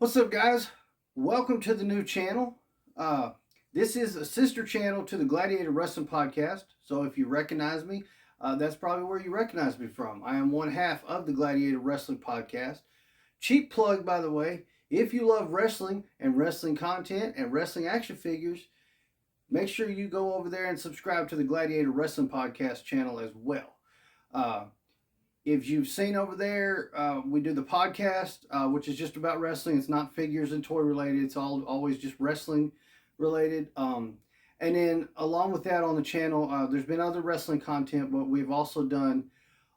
What's up, guys? Welcome to the new channel. This is a sister channel to the Gladiator Wrestling Podcast. So if you recognize me, that's probably where you recognize me from. I am one half of the Gladiator Wrestling Podcast. Cheap plug, by the way. If you love wrestling and wrestling content and wrestling action figures, make sure you go over there and subscribe to the Gladiator Wrestling Podcast channel as well. If you've seen over there, we do the podcast, which is just about wrestling. It's not figures and toy related. It's always just wrestling related. And then along with that on the channel, there's been other wrestling content, but we've also done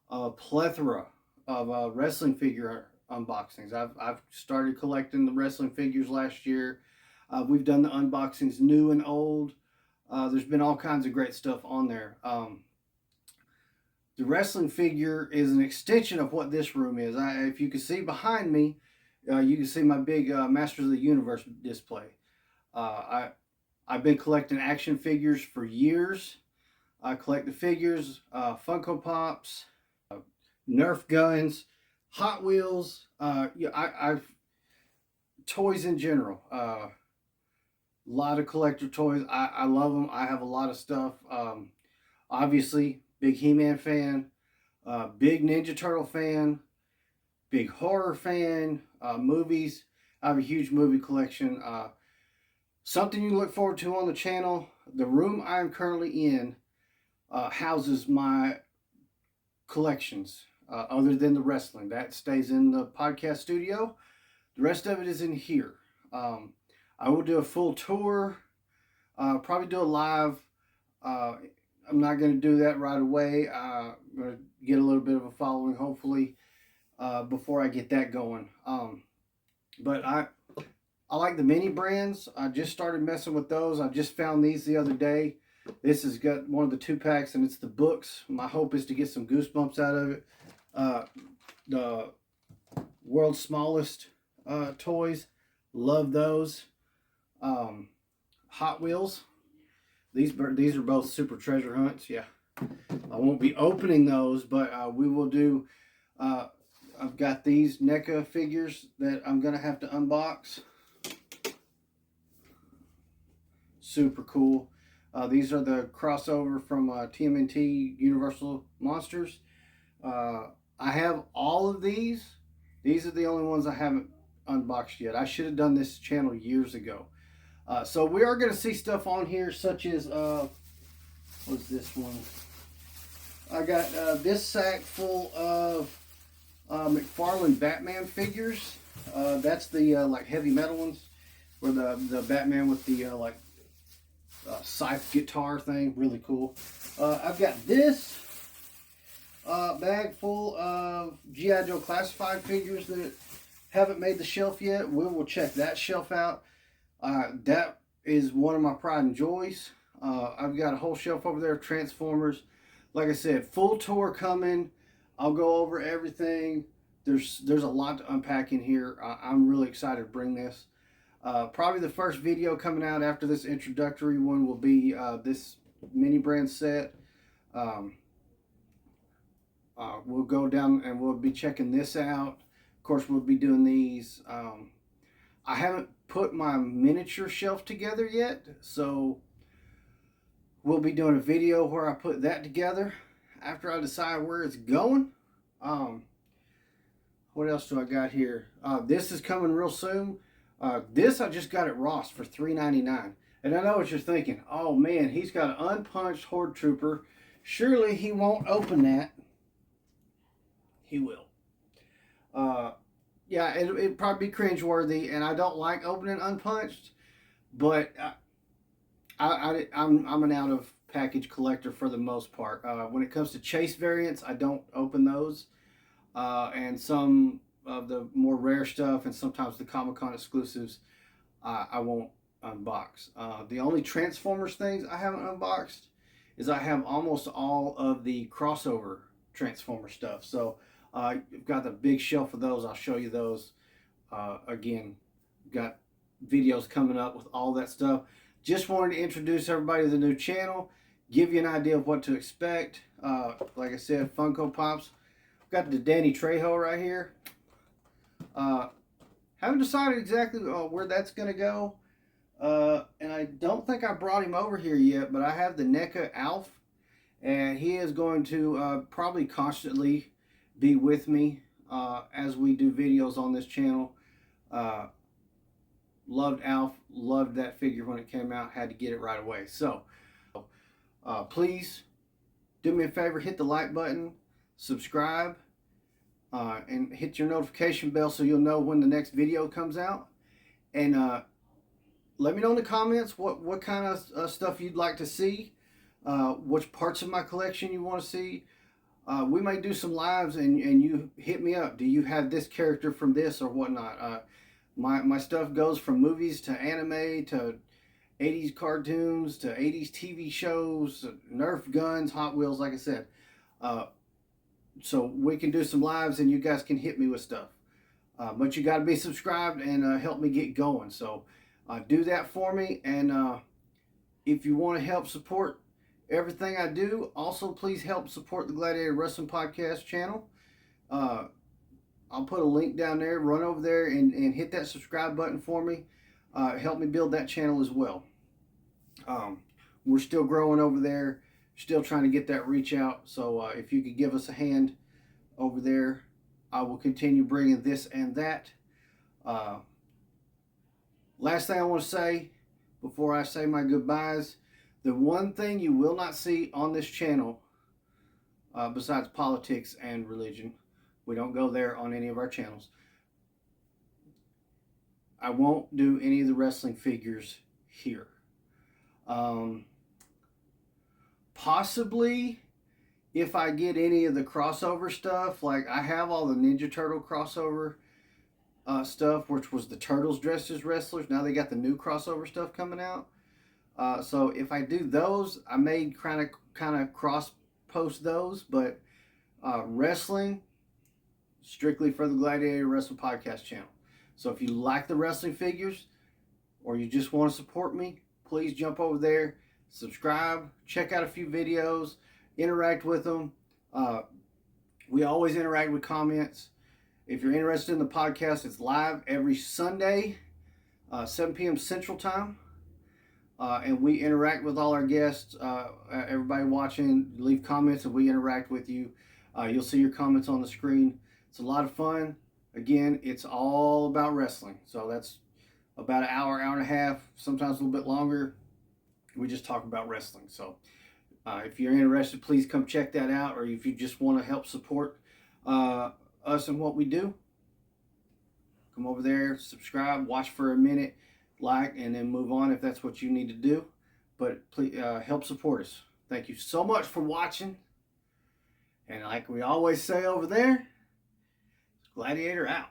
a plethora of wrestling figure unboxings. I've started collecting the wrestling figures last year. We've done the unboxings new and old. There's been all kinds of great stuff on there. The wrestling figure is an extension of what this room is. If you can see behind me, you can see my big Masters of the Universe display. I've been collecting action figures for years. I collect the figures, Funko Pops, Nerf guns, Hot Wheels. I've toys in general. A lot of collector toys. I love them. I have a lot of stuff. Obviously, big He-Man fan, big Ninja Turtle fan, big horror fan, movies. I have a huge movie collection. Something you look forward to on the channel. The room I am currently in houses my collections, other than the wrestling. That stays in the podcast studio. The rest of it is in here. I will do a full tour, probably do a live. I'm not going to do that right away. I'm going to get a little bit of a following, hopefully, before I get that going. But I like the mini brands. I just started messing with those. I just found these the other day. This has got one of the 2-packs, and it's the books. My hope is to get some goosebumps out of it. The world's smallest toys. Love those. Hot Wheels. These are both super treasure hunts. Yeah, I won't be opening those, but we will do. I've got these NECA figures that I'm gonna have to unbox. Super cool. These are the crossover from TMNT Universal Monsters. I have all of these. These are the only ones I haven't unboxed yet. I should have done this channel years ago. So we are going to see stuff on here such as, what's this one? I got this sack full of McFarlane Batman figures. That's the like heavy metal ones, where the Batman with the scythe guitar thing, really cool. I've got this bag full of G.I. Joe classified figures that haven't made the shelf yet. We will check that shelf out. That is one of my pride and joys. I've got a whole shelf over there of Transformers. Like I said, full tour coming. I'll go over everything. There's a lot to unpack in here. I'm really excited to bring this. Probably the first video coming out after this introductory one will be this mini brand set. We'll go down and we'll be checking this out. Of course, we'll be doing these. I haven't put my miniature shelf together yet, so we'll be doing a video where I put that together after I decide where it's going. What else do I got here? This is coming real soon. This I just got at Ross for $3.99. And I know what you're thinking. Oh man, he's got an unpunched Horde Trooper. Surely he won't open that. He will. Yeah, it'd probably be cringeworthy, and I don't like opening unpunched, but I'm an out of package collector for the most part. When it comes to chase variants, I don't open those, and some of the more rare stuff, and sometimes the Comic-Con exclusives, I won't unbox. The only Transformers things I haven't unboxed is I have almost all of the crossover Transformer stuff. So I've got the big shelf of those. I'll show you those. Again, got videos coming up with all that stuff. Just wanted to introduce everybody to the new channel, give you an idea of what to expect. Like I said, Funko Pops. Got the Danny Trejo right here. How haven't decided exactly where that's going to go. And I don't think I brought him over here yet, but I have the NECA Alf, and he is going to probably constantly be with me as we do videos on this channel. Loved Alf, loved that figure when it came out, had to get it right away. So please do me a favor, hit the like button, subscribe, and hit your notification bell so you'll know when the next video comes out. And let me know in the comments what kind of stuff you'd like to see, which parts of my collection you want to see. We may do some lives and you hit me up. Do you have this character from this or whatnot? My stuff goes from movies to anime to 80s cartoons to 80s TV shows, Nerf guns, Hot Wheels, like I said. So we can do some lives and you guys can hit me with stuff. But you got to be subscribed and help me get going. So do that for me. And if you want to help support everything I do, also please help support the Gladiator Wrestling Podcast channel. I'll put a link down there. Run over there and hit that subscribe button for me. Help me build that channel as well. We're still growing over there. Still trying to get that reach out. So if you could give us a hand over there, I will continue bringing this and that. Last thing I want to say before I say my goodbyes, the one thing you will not see on this channel, besides politics and religion, we don't go there on any of our channels. I won't do any of the wrestling figures here. Possibly if I get any of the crossover stuff, like I have all the Ninja Turtle crossover stuff, which was the Turtles dressed as wrestlers. Now they got the new crossover stuff coming out. So if I do those, I may kind of cross post those, but wrestling strictly for the Gladiator Wrestling Podcast channel. So if you like the wrestling figures or you just want to support me, please jump over there, subscribe, check out a few videos, interact with them. We always interact with comments. If you're interested in the podcast, it's live every Sunday, 7 p.m. Central Time. And we interact with all our guests, everybody watching, leave comments and we interact with you. You'll see your comments on the screen. It's a lot of fun. Again, it's all about wrestling. So that's about an hour, hour and a half, sometimes a little bit longer. We just talk about wrestling. So if you're interested, please come check that out. Or if you just want to help support us and what we do, come over there, subscribe, watch for a minute, like, and then move on if that's what you need to do. But please help support us. Thank you so much for watching. And like we always say over there, Gladiator out.